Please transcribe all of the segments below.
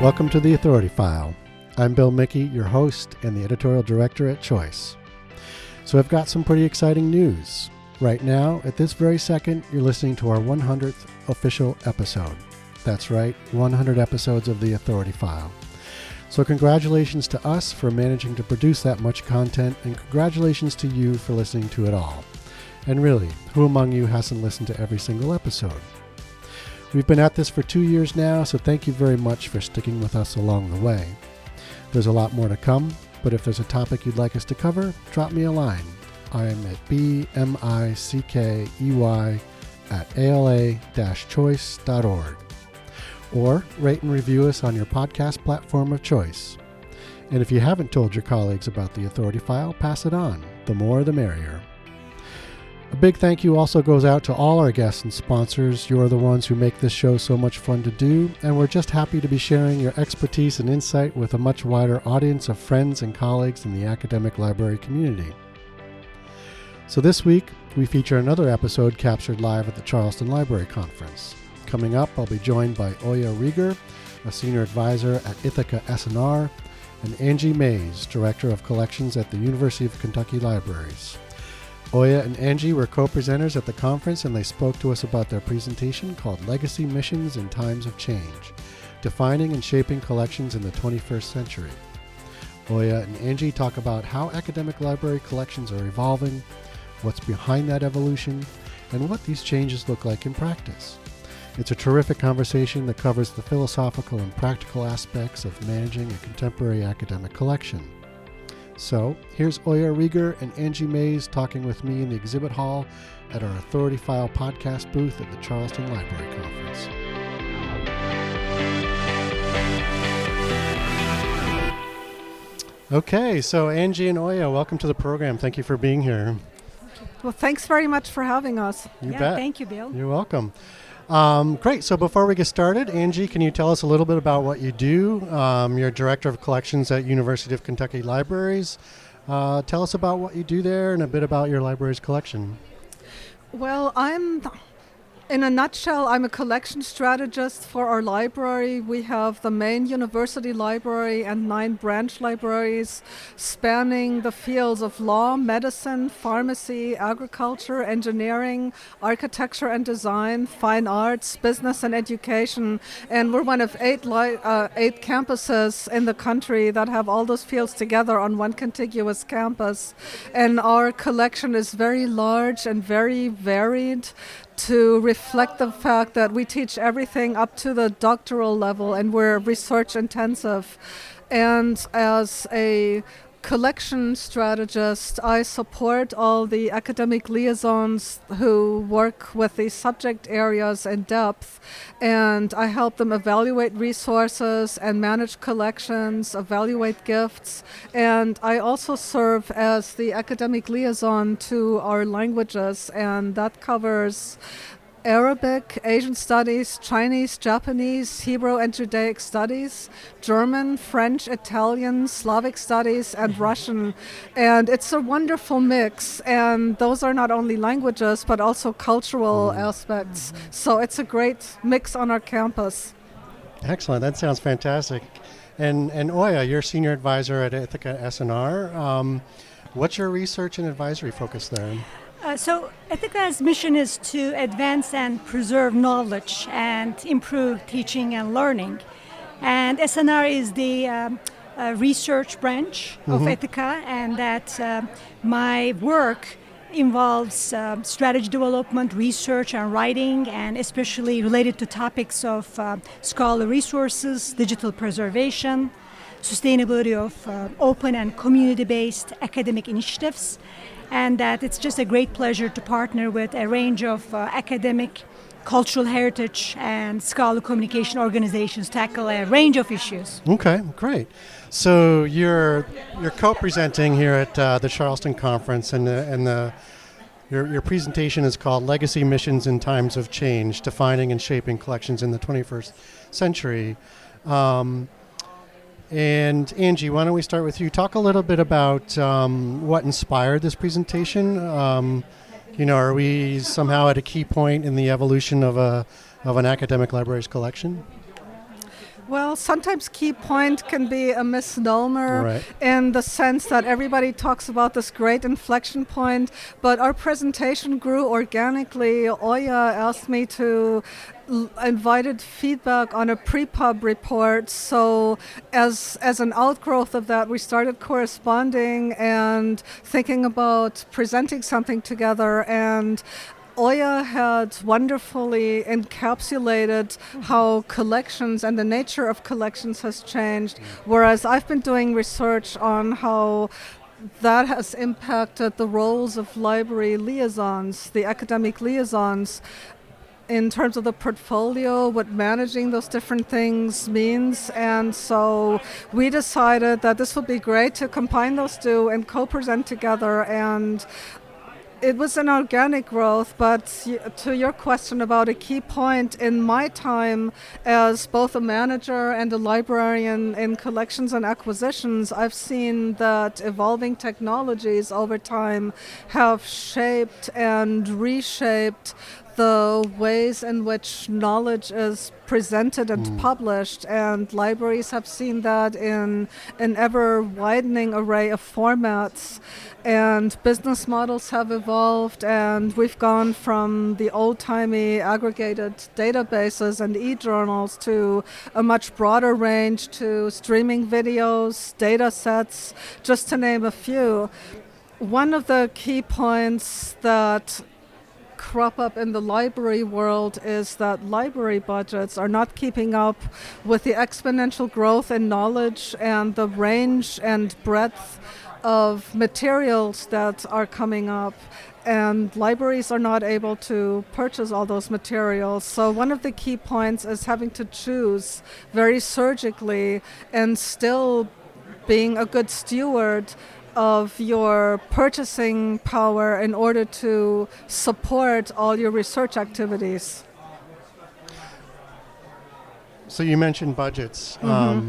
Welcome to The Authority File. I'm Bill Mickey, your host and the editorial director at Choice. So I've got some pretty exciting news. Right now, at this very second, you're listening to our 100th official episode. That's right, 100 episodes of The Authority File. So congratulations to us for managing to produce that much content, and congratulations to you for listening to it all. And really, who among you hasn't listened to every single episode? We've been at this for 2 years now, so thank you very much for sticking with us along the way. There's a lot more to come, but if there's a topic you'd like us to cover, drop me a line. I am at bmickey@ala-choice.org. Or rate and review us on your podcast platform of choice. And if you haven't told your colleagues about the Authority File, pass it on. The more, the merrier. A big thank you also goes out to all our guests and sponsors. You are the ones who make this show so much fun to do, and we're just happy to be sharing your expertise and insight with a much wider audience of friends and colleagues in the academic library community. So this week, we feature another episode captured live at the Charleston Library Conference. Coming up, I'll be joined by Oya Rieger, a senior advisor at Ithaca S&R, and Angie Mays, director of collections at the University of Kentucky Libraries. Oya and Angie were co-presenters at the conference, and they spoke to us about their presentation called Legacy Missions in Times of Change, Defining and Shaping Collections in the 21st Century. Oya and Angie talk about how academic library collections are evolving, what's behind that evolution, and what these changes look like in practice. It's a terrific conversation that covers the philosophical and practical aspects of managing a contemporary academic collection. So, here's Oya Rieger and Angie Mays talking with me in the exhibit hall at our Authority File podcast booth at the Charleston Library Conference. Okay, so Angie and Oya, welcome to the program. Thank you for being here. Well, thanks very much for having us. You bet. Thank you, Bill. You're welcome. Great. So before we get started, Angie, can you tell us a little bit about what you do? You're Director of Collections at University of Kentucky Libraries. Tell us about what you do there and a bit about your library's collection. Well, in a nutshell, I'm a collection strategist for our library. We have the main university library and 9 branch libraries spanning the fields of law, medicine, pharmacy, agriculture, engineering, architecture and design, fine arts, business and education. And we're one of 8 campuses in the country that have all those fields together on one contiguous campus. And our collection is very large and very varied, to reflect the fact that we teach everything up to the doctoral level, and we're research intensive. And as a collection strategist, I support all the academic liaisons who work with these subject areas in depth, and I help them evaluate resources and manage collections, evaluate gifts, and I also serve as the academic liaison to our languages, and that covers Arabic, Asian studies, Chinese, Japanese, Hebrew and Judaic studies, German, French, Italian, Slavic studies, and Russian. And it's a wonderful mix. And those are not only languages, but also cultural aspects. So it's a great mix on our campus. Excellent. That sounds fantastic. And Oya, you're Senior Advisor at Ithaca S&R. What's your research and advisory focus there? So Ithaca's mission is to advance and preserve knowledge and improve teaching and learning. And SNR is the research branch of Ithaca, and that my work involves strategy development, research and writing, and especially related to topics of scholarly resources, digital preservation, sustainability of open and community-based academic initiatives, and that it's just a great pleasure to partner with a range of academic, cultural heritage, and scholarly communication organizations tackle a range of issues. Okay, great. So you're co-presenting here at the Charleston Conference, and your presentation is called Legacy Missions in Times of Change, Defining and Shaping Collections in the 21st Century. And Angie, why don't we start with you? Talk a little bit about what inspired this presentation. Are we somehow at a key point in the evolution of an academic library's collection? Well, sometimes key point can be a misnomer Right. in the sense that everybody talks about this great inflection point, but our presentation grew organically. Oya asked me to invited feedback on a pre-pub report, so as an outgrowth of that, we started corresponding and thinking about presenting something together, and Oya had wonderfully encapsulated how collections and the nature of collections has changed, whereas I've been doing research on how that has impacted the roles of library liaisons, the academic liaisons, in terms of the portfolio, what managing those different things means. And so we decided that this would be great to combine those two and co-present together, and it was an organic growth. But to your question about a key point, in my time as both a manager and a librarian in collections and acquisitions, I've seen that evolving technologies over time have shaped and reshaped the ways in which knowledge is presented and published, and libraries have seen that in an ever-widening array of formats, and business models have evolved, and we've gone from the old-timey aggregated databases and e-journals to a much broader range, to streaming videos, data sets, just to name a few. One of the key points that crop up in the library world is that library budgets are not keeping up with the exponential growth in knowledge and the range and breadth of materials that are coming up, and libraries are not able to purchase all those materials. So one of the key points is having to choose very surgically and still being a good steward of your purchasing power in order to support all your research activities. So you mentioned budgets. Are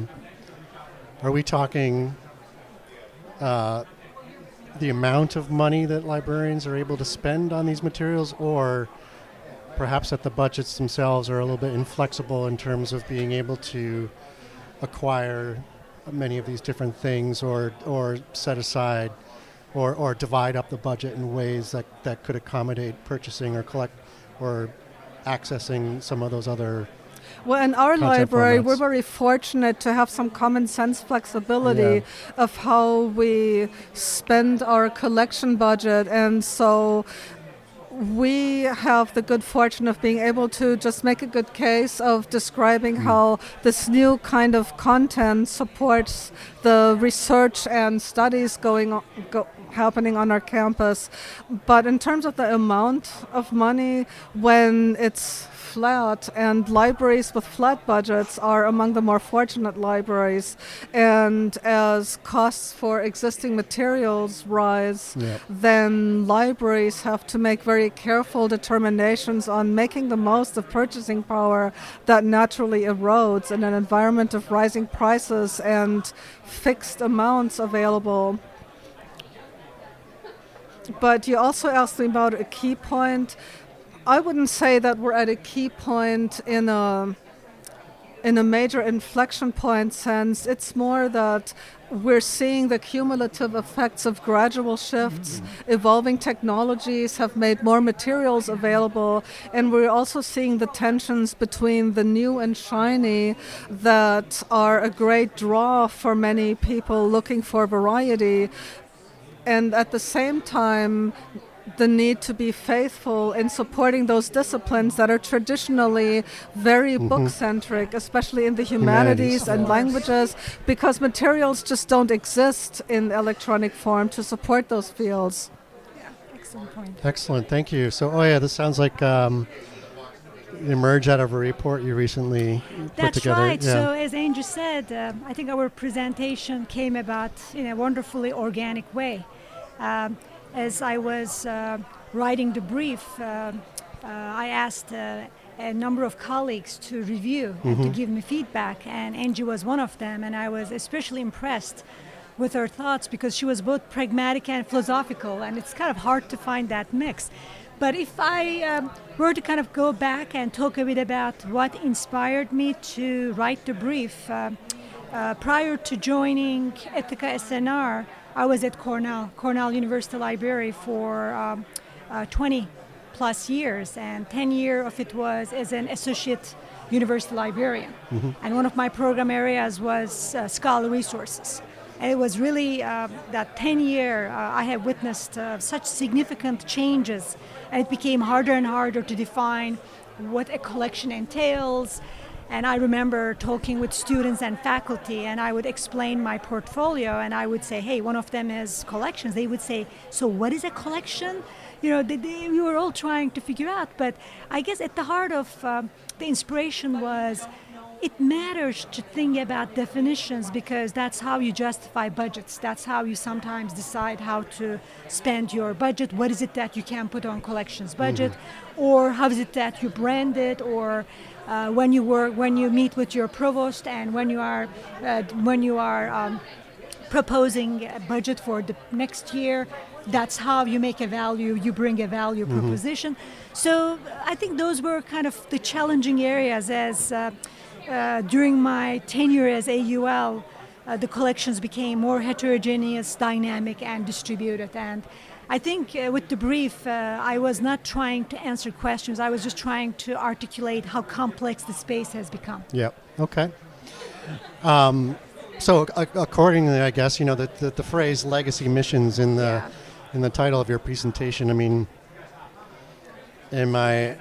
we talking the amount of money that librarians are able to spend on these materials, or perhaps that the budgets themselves are a little bit inflexible in terms of being able to acquire many of these different things, or set aside or divide up the budget in ways that could accommodate purchasing or collect or accessing some of those other. Well, in our content library, formats? we're very fortunate to have some common sense flexibility of how we spend our collection budget, and so we have the good fortune of being able to just make a good case of describing how this new kind of content supports the research and studies happening on our campus. But in terms of the amount of money, when it's flat, and libraries with flat budgets are among the more fortunate libraries, and as costs for existing materials rise, then libraries have to make very careful determinations on making the most of purchasing power that naturally erodes in an environment of rising prices and fixed amounts available. But you also asked me about a key point. I wouldn't say that we're at a key point in a major inflection point sense. It's more that we're seeing the cumulative effects of gradual shifts. Evolving technologies have made more materials available, and we're also seeing the tensions between the new and shiny that are a great draw for many people looking for variety, and at the same time the need to be faithful in supporting those disciplines that are traditionally very book-centric, especially in the humanities and languages, because materials just don't exist in electronic form to support those fields. Excellent point. Excellent, thank you. So, this sounds like emerged out of a report you recently put together. That's right. So as Angie said, I think our presentation came about in a wonderfully organic way. As I was writing the brief, I asked a number of colleagues to review and to give me feedback, and Angie was one of them, and I was especially impressed with her thoughts because she was both pragmatic and philosophical, and it's kind of hard to find that mix. But if I were to kind of go back and talk a bit about what inspired me to write the brief, prior to joining Ethica SNR, I was at Cornell University Library for 20 plus years, and 10 years of it was as an associate university librarian. And one of my program areas was scholar resources. And it was really that 10 year I have witnessed such significant changes, and it became harder and harder to define what a collection entails. And I remember talking with students and faculty, and I would explain my portfolio, and I would say, hey, one of them is collections. They would say, so what is a collection? You know, we were all trying to figure out, but I guess at the heart of the inspiration was it matters to think about definitions, because that's how you justify budgets. That's how you sometimes decide how to spend your budget. What is it that you can put on collections budget, or how is it that you brand it, or when you meet with your provost and when you are proposing a budget for the next year, that's how you make a value, you bring a value proposition. So I think those were kind of the challenging areas as during my tenure as AUL, the collections became more heterogeneous, dynamic, and distributed. And I think with the brief, I was not trying to answer questions. I was just trying to articulate how complex the space has become. Yep. Okay. So accordingly, I guess, you know, the phrase legacy missions in the title of your presentation, I mean, am I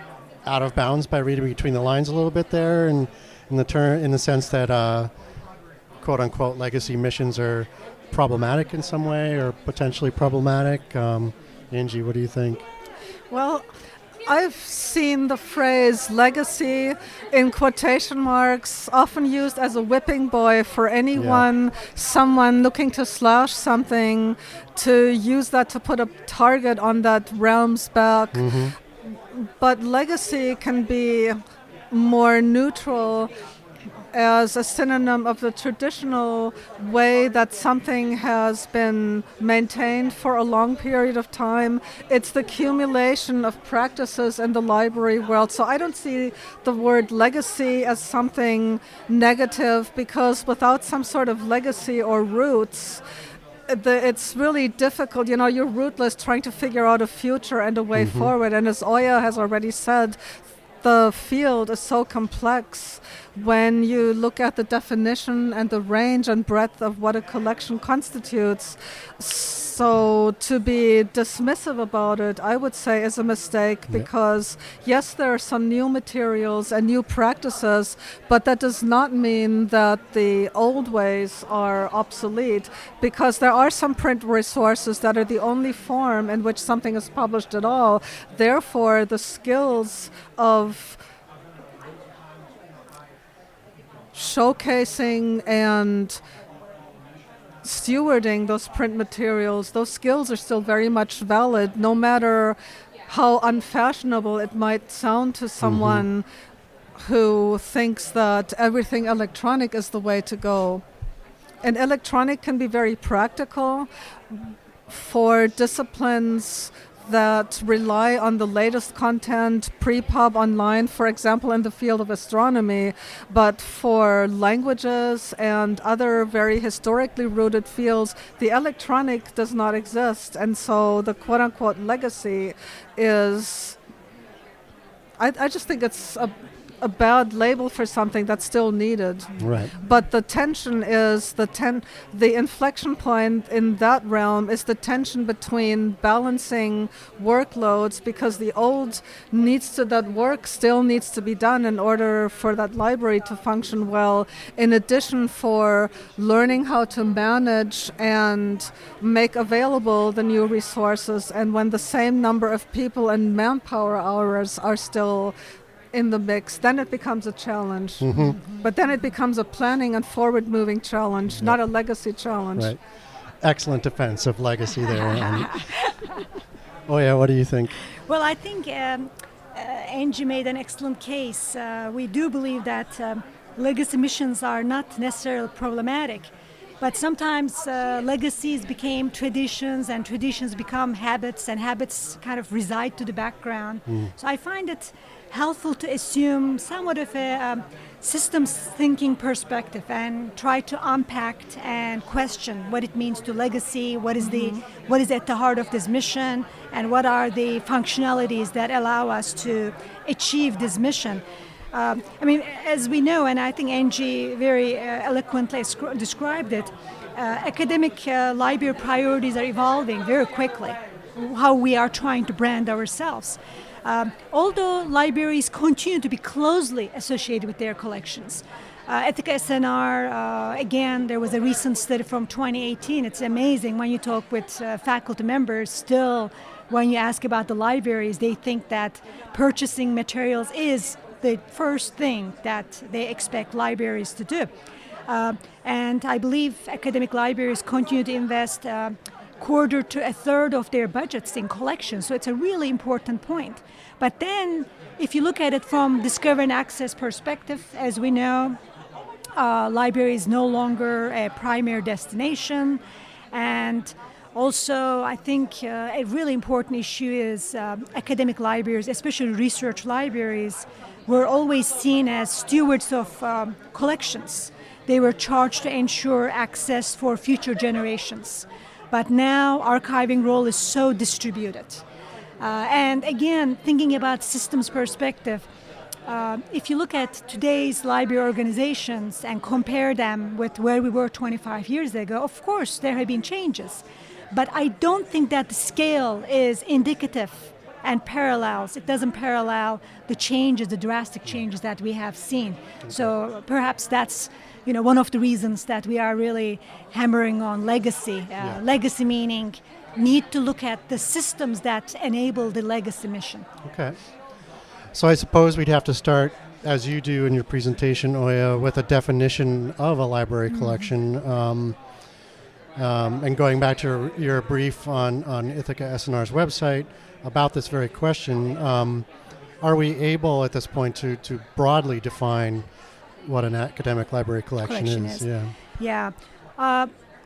out of bounds by reading between the lines a little bit there, and in the sense that quote unquote legacy missions are problematic in some way, or potentially problematic? Angie, what do you think? Well, I've seen the phrase legacy in quotation marks often used as a whipping boy for anyone, someone looking to slash something, to use that to put a target on that realm's back. But legacy can be more neutral as a synonym of the traditional way that something has been maintained for a long period of time. It's the accumulation of practices in the library world. So I don't see the word legacy as something negative, because without some sort of legacy or roots, it's really difficult. You know, you're rootless trying to figure out a future and a way forward. And as Oya has already said, the field is so complex when you look at the definition and the range and breadth of what a collection constitutes. So to be dismissive about it, I would say, is a mistake, because yes, there are some new materials and new practices, but that does not mean that the old ways are obsolete, because there are some print resources that are the only form in which something is published at all. Therefore, the skills of showcasing and stewarding those print materials, those skills are still very much valid, no matter how unfashionable it might sound to someone who thinks that everything electronic is the way to go. And electronic can be very practical for disciplines that rely on the latest content, pre-pub online, for example, in the field of astronomy. But for languages and other very historically rooted fields, the electronic does not exist. And so the quote-unquote legacy is, I just think it's a bad label for something that's still needed. Right. But the tension is the inflection point in that realm is the tension between balancing workloads, because the old that work still needs to be done in order for that library to function well, in addition for learning how to manage and make available the new resources. And when the same number of people and manpower hours are still in the mix, then it becomes a challenge. But then it becomes a planning and forward-moving challenge, not a legacy challenge. Right. Excellent defense of legacy there. Oh yeah, what do you think? Well, I think Angie made an excellent case. We do believe that legacy missions are not necessarily problematic, But sometimes legacies became traditions, and traditions become habits, and habits kind of reside to the background. So I find it helpful to assume somewhat of a systems thinking perspective and try to unpack and question what it means to legacy, what is at the heart of this mission, and what are the functionalities that allow us to achieve this mission. I mean, as we know, and I think Angie very eloquently described it, academic library priorities are evolving very quickly, how we are trying to brand ourselves. Although libraries continue to be closely associated with their collections. Ethica SNR, again, there was a recent study from 2018. It's amazing when you talk with faculty members, still when you ask about the libraries, they think that purchasing materials is the first thing that they expect libraries to do. And I believe academic libraries continue to invest quarter to a third of their budgets in collections. So it's a really important point. But then if you look at it from discover and access perspective, as we know, library is no longer a primary destination. And also, I think a really important issue is academic libraries, especially research libraries, were always seen as stewards of collections. They were charged to ensure access for future generations. But now archiving role is so distributed. And again, thinking about systems perspective, if you look at today's library organizations and compare them with where we were 25 years ago, of course there have been changes. But I don't think that the scale is indicative and parallels. It doesn't parallel the changes, the drastic changes that we have seen. So perhaps that's one of the reasons that we are really hammering on legacy. Legacy meaning need to look at the systems that enable the legacy mission. Okay. So I suppose we'd have to start, as you do in your presentation, Oya, with a definition of a library collection. And going back to your brief on Ithaca SNR's website about this very question, are we able at this point to broadly define what an academic library collection is? Yeah.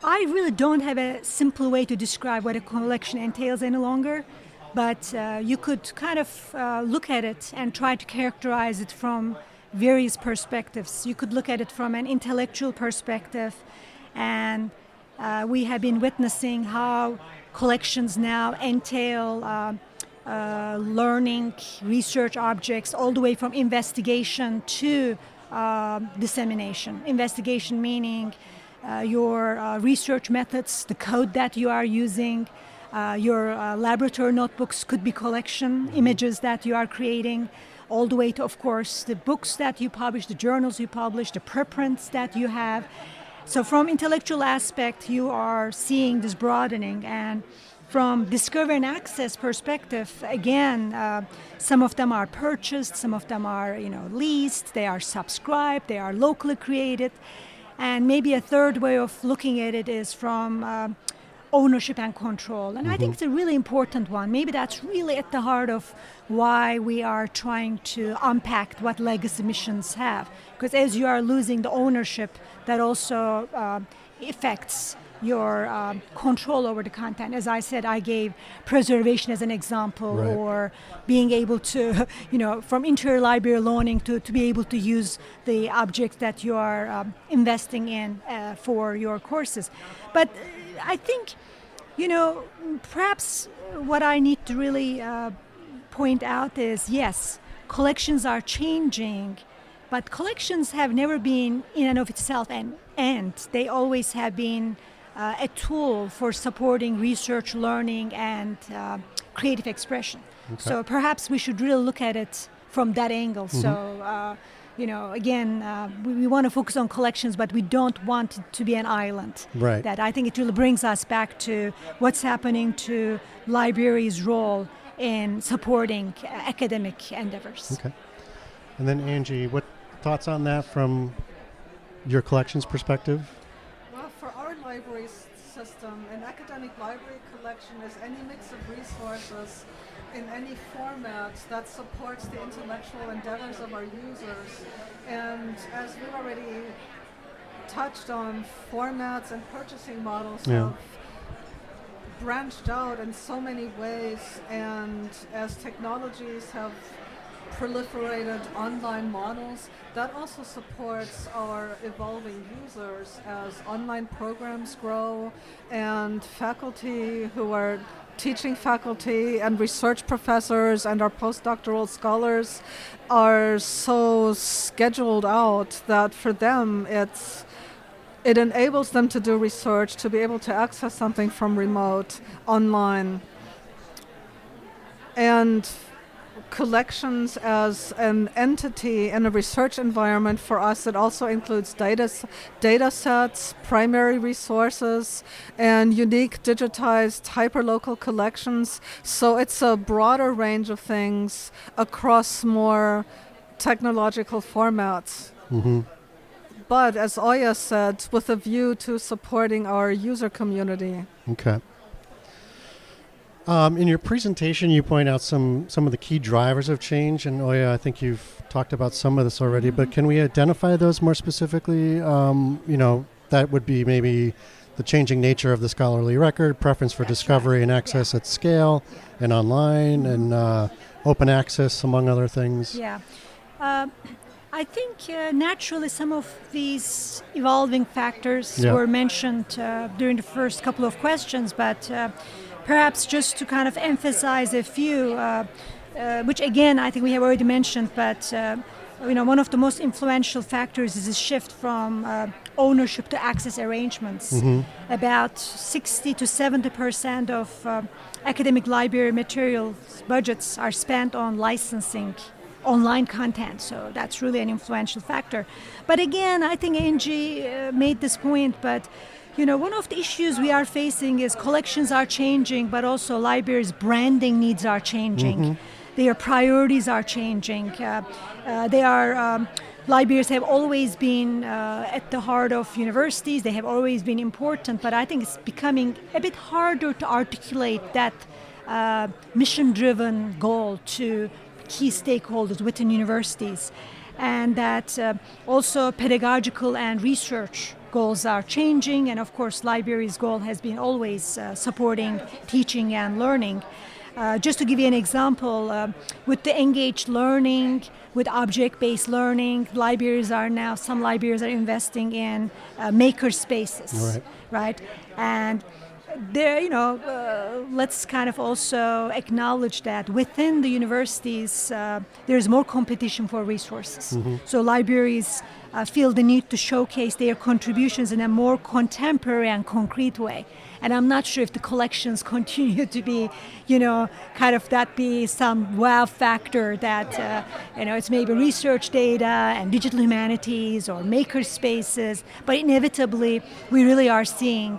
I really don't have a simple way to describe what a collection entails any longer, but you could kind of look at it and try to characterize it from various perspectives. You could look at it from an intellectual perspective, and we have been witnessing how collections now entail learning, research objects, all the way from investigation to dissemination. Investigation meaning your research methods, the code that you are using, your laboratory notebooks could be collection, images that you are creating, all the way to, of course, the books that you publish, the journals you publish, the preprints that you have. So from intellectual aspect, you are seeing this broadening, and from discover and access perspective, again, some of them are purchased, some of them are leased, they are subscribed, they are locally created, and maybe a third way of looking at it is from ownership and control. And I think it's a really important one. Maybe that's really at the heart of why we are trying to unpack what legacy missions have. Because as you are losing the ownership, that also affects your control over the content. As I said, I gave preservation as an example, right, or being able to, from interlibrary loaning to be able to use the objects that you are investing in for your courses. But I think, perhaps what I need to really point out is, yes, collections are changing, but collections have never been in and of itself an end. They always have been a tool for supporting research, learning, and creative expression. Okay. So perhaps we should really look at it from that angle. So, again, we want to focus on collections, but we don't want it to be an island. Right. That I think it really brings us back to what's happening to libraries' role in supporting academic endeavors. Okay. And then Angie, what thoughts on that from your collections perspective? Well, for our library system, an academic library collection is any mix of resources in any format that supports the intellectual endeavors of our users. And as we already touched on, formats and purchasing models Yeah. have branched out in so many ways, and as technologies have proliferated online models, that also supports our evolving users as online programs grow and faculty who are teaching faculty and research professors and our postdoctoral scholars are so scheduled out that for them it enables them to do research, to be able to access something from remote, online. And collections as an entity in a research environment, for us, it also includes data sets, primary resources, and unique digitized hyperlocal collections. So it's a broader range of things across more technological formats. Mm-hmm. But as Oya said, with a view to supporting our user community. Okay. In your presentation, you point out some of the key drivers of change, and Oya, I think you've talked about some of this already, but can we identify those more specifically? That would be maybe the changing nature of the scholarly record, preference for discovery and access at scale and online, and open access, among other things. Yeah. I think naturally some of these evolving factors were mentioned during the first couple of questions, but perhaps just to kind of emphasize a few, which again I think we have already mentioned, but one of the most influential factors is a shift from ownership to access arrangements. Mm-hmm. About 60 to 70% of academic library materials budgets are spent on licensing online content, so that's really an influential factor. But again, I think Angie made this point, but one of the issues we are facing is collections are changing, but also libraries' branding needs are changing. Mm-hmm. Their priorities are changing. Libraries have always been at the heart of universities. They have always been important, but I think it's becoming a bit harder to articulate that mission-driven goal to key stakeholders within universities, and that also pedagogical and research goals are changing, and of course libraries' goal has been always supporting teaching and learning. Just to give you an example, with the engaged learning, with object-based learning, some libraries are investing in maker spaces, right? And there, let's kind of also acknowledge that within the universities, there's more competition for resources. Mm-hmm. So libraries feel the need to showcase their contributions in a more contemporary and concrete way. And I'm not sure if the collections continue to be, kind of that be some wow factor that, it's maybe research data and digital humanities or maker spaces, but inevitably we really are seeing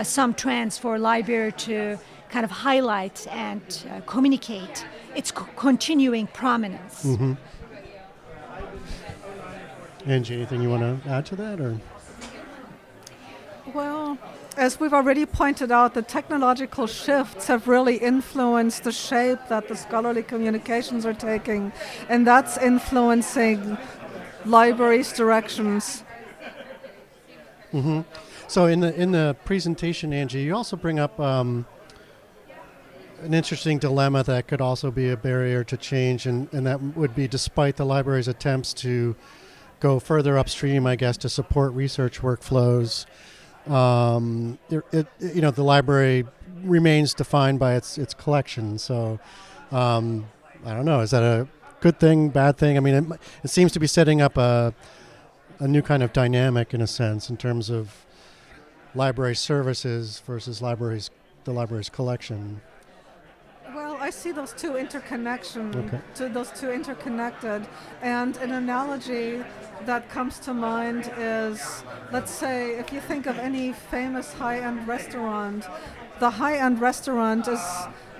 some trends for library to kind of highlight and communicate its continuing prominence. Mm-hmm. Angie, anything you want to add to that? Or? Well, as we've already pointed out, the technological shifts have really influenced the shape that the scholarly communications are taking, and that's influencing libraries' directions. Mm-hmm. So in the presentation, Angie, you also bring up an interesting dilemma that could also be a barrier to change, and that would be despite the library's attempts to go further upstream, I guess, to support research workflows. The library remains defined by its collection. So I don't know, is that a good thing, bad thing? I mean, it seems to be setting up a new kind of dynamic in a sense in terms of library services versus the library's collection. Well, I see those two interconnected, and an analogy that comes to mind is, let's say, if you think of any famous high-end restaurant, the high-end restaurant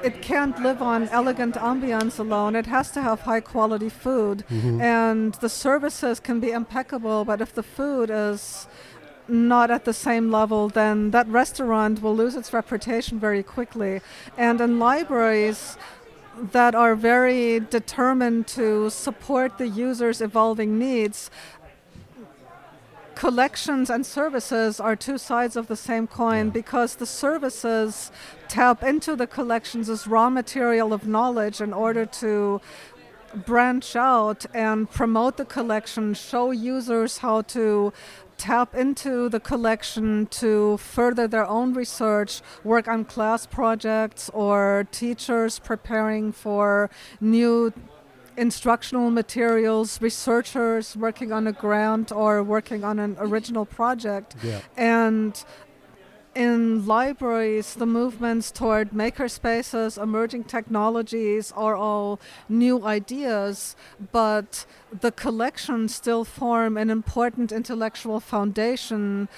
it can't live on elegant ambience alone. It has to have high-quality food, Mm-hmm. and the services can be impeccable, but if the food is not at the same level, then that restaurant will lose its reputation very quickly. And in libraries that are very determined to support the user's evolving needs, collections and services are two sides of the same coin, because the services tap into the collections as raw material of knowledge in order to branch out and promote the collection, show users how to tap into the collection to further their own research, work on class projects, or teachers preparing for new instructional materials, researchers working on a grant or working on an original project. Yeah. And in libraries, the movements toward makerspaces, emerging technologies are all new ideas, but the collections still form an important intellectual foundation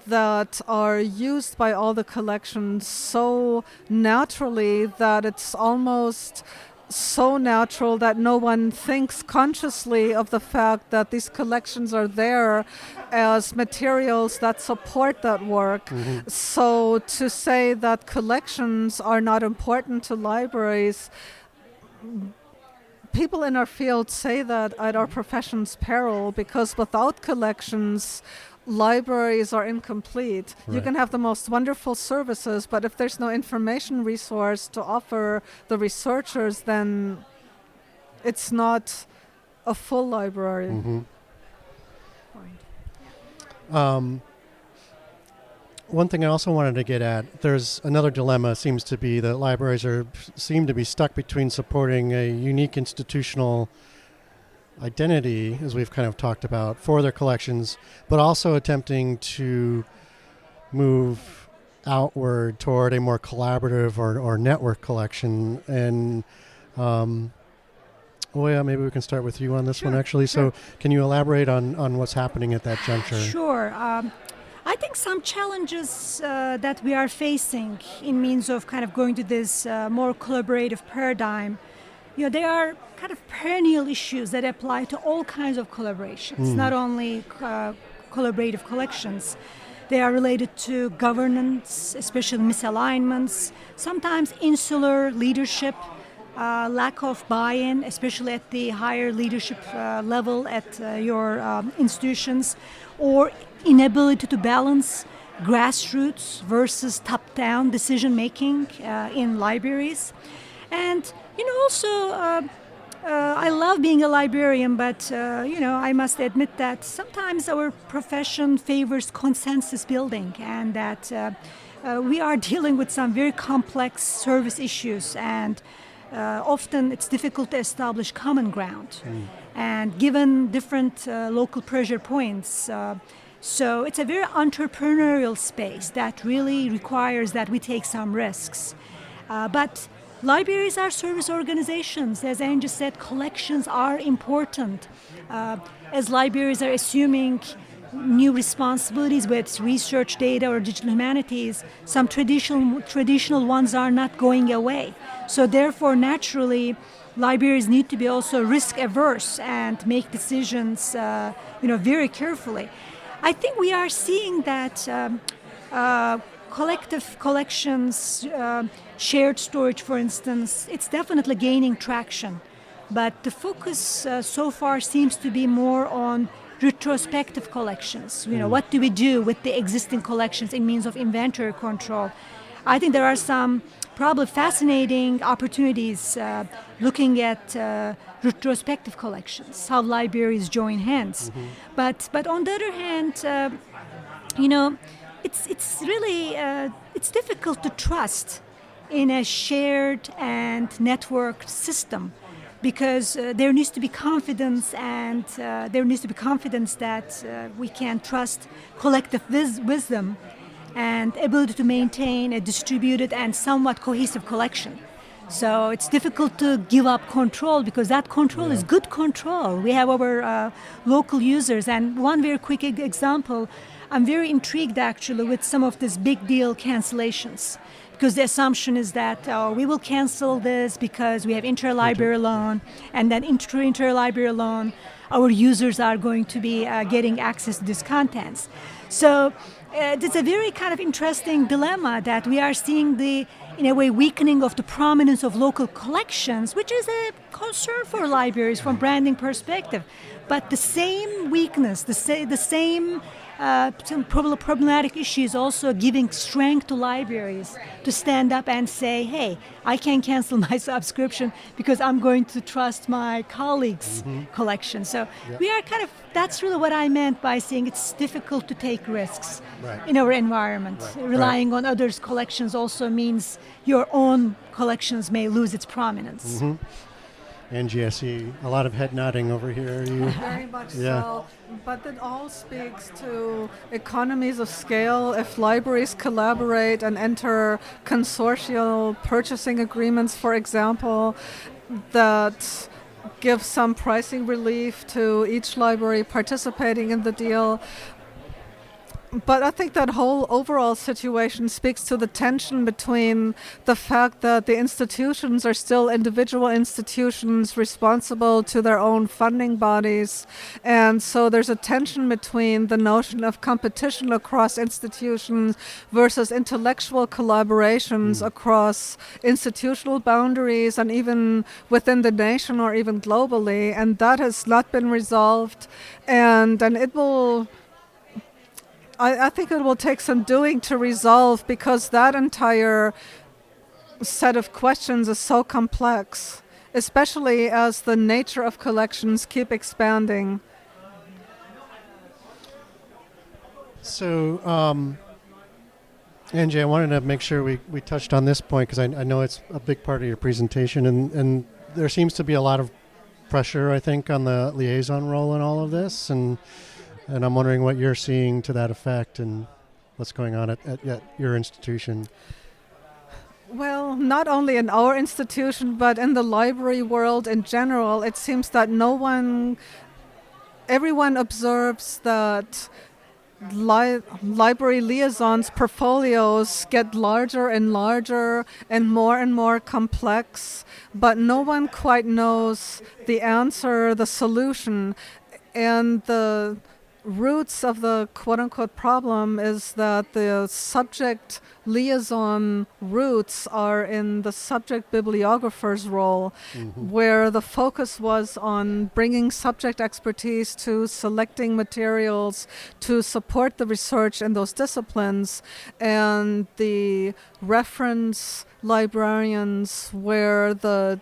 that are used by all the collections so naturally that it's almost so natural that no one thinks consciously of the fact that these collections are there as materials that support that work. Mm-hmm. So to say that collections are not important to libraries, people in our field say that at our profession's peril, because without collections, libraries are incomplete. Right. You can have the most wonderful services, but if there's no information resource to offer the researchers, then it's not a full library. Mm-hmm. One thing I also wanted to get at, there's another dilemma seems to be that libraries seem to be stuck between supporting a unique institutional identity, as we've kind of talked about, for their collections, but also attempting to move outward toward a more collaborative or network collection. And maybe we can start with you on this one, actually. Sure. So can you elaborate on what's happening at that juncture? Sure. I think some challenges that we are facing in means of kind of going to this more collaborative paradigm, they are kind of perennial issues that apply to all kinds of collaborations, not only collaborative collections. They are related to governance, especially misalignments, sometimes insular leadership, lack of buy-in, especially at the higher leadership level at your institutions, or inability to balance grassroots versus top-down decision-making in libraries. And also, I love being a librarian, but, I must admit that sometimes our profession favors consensus building, and that we are dealing with some very complex service issues, and often it's difficult to establish common ground. And given different local pressure points, so it's a very entrepreneurial space that really requires that we take some risks. But libraries are service organizations. As Anne just said, collections are important. As libraries are assuming new responsibilities with research data or digital humanities, some traditional ones are not going away. So therefore, naturally, libraries need to be also risk averse and make decisions, very carefully. I think we are seeing that collective collections, shared storage, for instance, it's definitely gaining traction. But the focus so far seems to be more on retrospective collections. What do we do with the existing collections in means of inventory control? I think there are some probably fascinating opportunities looking at retrospective collections, how libraries join hands. But on the other hand, it's really it's difficult to trust in a shared and networked system, because there needs to be confidence, and there needs to be confidence that we can trust collective wisdom and ability to maintain a distributed and somewhat cohesive collection. So it's difficult to give up control, because that control is good control. We have our local users, and one very quick example, I'm very intrigued actually with some of these big deal cancellations, because the assumption is that we will cancel this because we have interlibrary loan, and then interlibrary loan, our users are going to be getting access to these contents. So it's a very kind of interesting dilemma that we are seeing in a way, weakening of the prominence of local collections, which is a concern for libraries from branding perspective. But the same weakness, the same some problematic issues also giving strength to libraries to stand up and say, hey, I can cancel my subscription because I'm going to trust my colleagues' collection. So we are that's really what I meant by saying it's difficult to take risks in our environment. Relying on others' collections also means your own collections may lose its prominence. Angie, I see a lot of head nodding over here. Very much so. But it all speaks to economies of scale. If libraries collaborate and enter consortial purchasing agreements, for example, that give some pricing relief to each library participating in the deal. But I think that whole overall situation speaks to the tension between the fact that the institutions are still individual institutions responsible to their own funding bodies. And so there's a tension between the notion of competition across institutions versus intellectual collaborations across institutional boundaries and even within the nation or even globally. And that has not been resolved. And it will... I think it will take some doing to resolve because that entire set of questions is so complex, especially as the nature of collections keep expanding. So, Angie, I wanted to make sure we touched on this point because I know it's a big part of your presentation, and there seems to be a lot of pressure, I think, on the liaison role in all of this, and I'm wondering what you're seeing to that effect and what's going on at your institution. Well, not only in our institution, but in the library world in general, it seems that everyone observes that library liaisons' portfolios get larger and larger and more complex, but no one quite knows the answer, the solution, and the roots of the quote-unquote problem is that the subject liaison roots are in the subject bibliographer's role, where the focus was on bringing subject expertise to selecting materials to support the research in those disciplines, and the reference librarians were the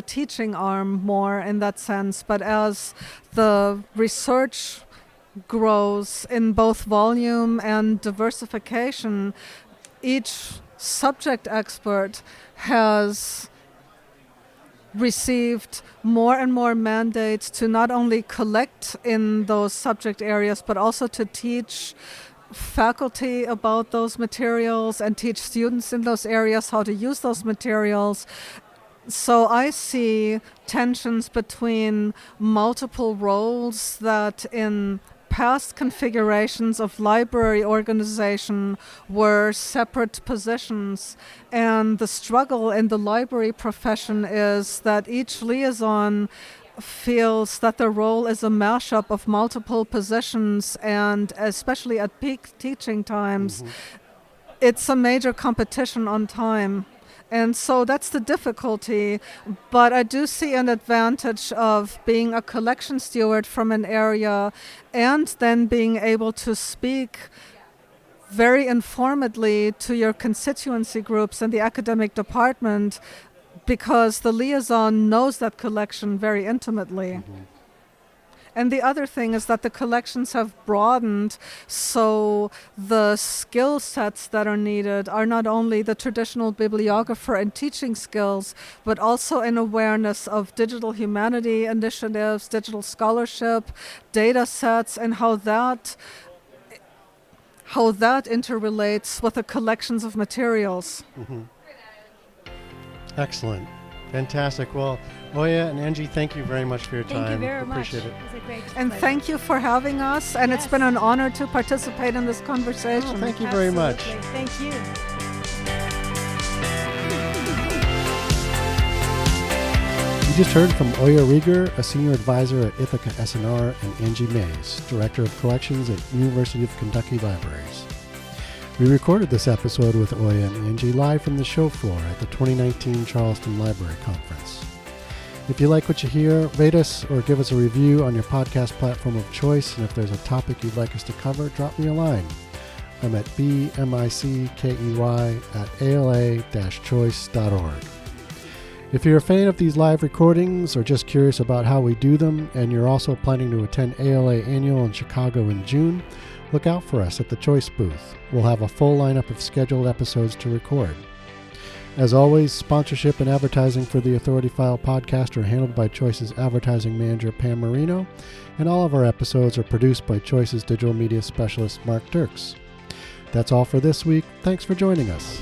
teaching arm more in that sense. But as the research grows in both volume and diversification, each subject expert has received more and more mandates to not only collect in those subject areas, but also to teach faculty about those materials and teach students in those areas how to use those materials. So I see tensions between multiple roles that in past configurations of library organization were separate positions, and the struggle in the library profession is that each liaison feels that their role is a mashup of multiple positions, and especially at peak teaching times, it's a major competition on time. And so that's the difficulty, but I do see an advantage of being a collection steward from an area and then being able to speak very informedly to your constituency groups in the academic department because the liaison knows that collection very intimately. And the other thing is that the collections have broadened, so the skill sets that are needed are not only the traditional bibliographer and teaching skills, but also an awareness of digital humanity initiatives, digital scholarship, data sets, and how that interrelates with the collections of materials. Excellent. Fantastic. Well, Oya and Angie, thank you very much for your time. Thank you very much. Appreciate it. It was a great And pleasure. thank you for having us, and it's been an honor to participate in this conversation. Oh, thank you very much. Absolutely. Thank you. You just heard from Oya Rieger, a senior advisor at Ithaca SNR, and Angie Mays, director of collections at University of Kentucky Libraries. We recorded this episode with Oya and Angie live from the show floor at the 2019 Charleston Library Conference. If you like what you hear, rate us or give us a review on your podcast platform of choice, and if there's a topic you'd like us to cover, drop me a line. I'm at bmickey@ala-choice.org. If you're a fan of these live recordings or just curious about how we do them, and you're also planning to attend ALA Annual in Chicago in June, look out for us at the Choice booth. We'll have a full lineup of scheduled episodes to record. As always, sponsorship and advertising for the Authority File podcast are handled by Choice's advertising manager, Pam Marino, and all of our episodes are produced by Choice's digital media specialist, Mark Dirks. That's all for this week. Thanks for joining us.